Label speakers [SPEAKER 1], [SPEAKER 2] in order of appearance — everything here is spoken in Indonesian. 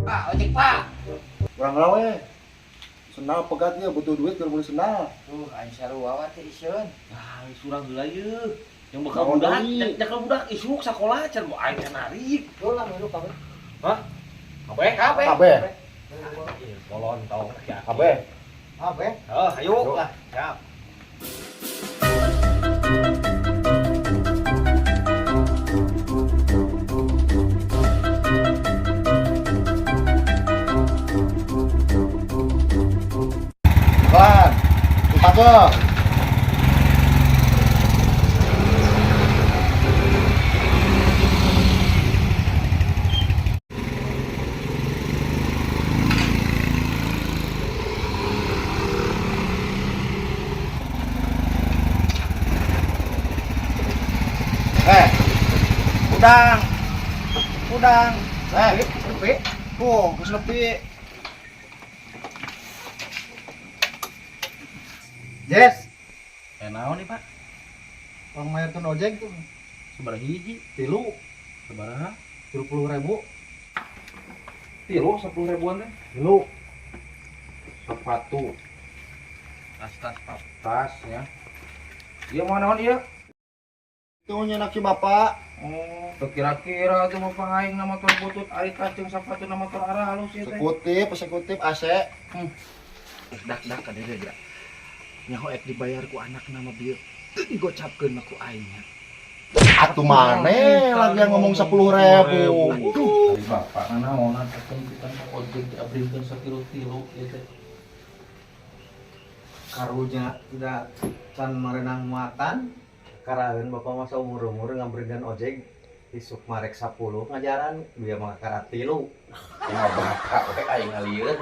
[SPEAKER 1] Pak, ojek Pak.
[SPEAKER 2] Kurang lawe. Senal pegat dia butuh duit keur beli sendal.
[SPEAKER 1] Tuh, aing sarua teh iseun.
[SPEAKER 3] Ah, surang heula ye. Yang bakal
[SPEAKER 2] Naon
[SPEAKER 3] budak,
[SPEAKER 2] deui?
[SPEAKER 3] jakal budak isuk sakola can mau aing teh narik.
[SPEAKER 1] Tuh lah milu kabeh.
[SPEAKER 3] Hah? Kabeh?
[SPEAKER 1] Kabeh.
[SPEAKER 2] Kabeh.
[SPEAKER 3] Polon tong ya.
[SPEAKER 2] Kabeh.
[SPEAKER 1] Kabeh.
[SPEAKER 3] Oh, ayo
[SPEAKER 2] Yuk.
[SPEAKER 3] lah. Siap.
[SPEAKER 2] Ban. Dipakai. Udang. Udang.
[SPEAKER 1] Nepi.
[SPEAKER 2] Tuh, geus nepi.
[SPEAKER 1] Yes.
[SPEAKER 3] Naon nih, Pak?
[SPEAKER 1] Orang mayarkeun ojek tuh.
[SPEAKER 3] Sabaraha hiji?
[SPEAKER 1] 3.
[SPEAKER 3] Sabaraha?
[SPEAKER 1] 30.000.
[SPEAKER 3] 10.000-an teh.
[SPEAKER 1] 3. Sepatu.
[SPEAKER 3] Tas tas ya. Dia mau naon ieu?
[SPEAKER 2] Tuh nyenak si bapak.
[SPEAKER 3] Oh, teu kira-kira tuh mau pangaing na motor butut ari tas jeung sapatu na motor arah halus ieu teh.
[SPEAKER 2] Eksekutif AC.
[SPEAKER 1] Dak ka deui ya. Nyaho ek dibayar ku anak nama bieu. Teu digocapkeun ku aing nya.
[SPEAKER 2] Atuh maneh lagi yang ngomong 10.000.
[SPEAKER 3] Ari bapak naonan akan kita ojek diabringkeun satilu-tilu ieu teh.
[SPEAKER 1] Karunya tidak can marenang muatan. Karaeun bapak masa umur-umur ngabringan ojek isuk marek 10 ngajaran dia mah karat 3.
[SPEAKER 3] Tinggal bapak we aing ngalieur.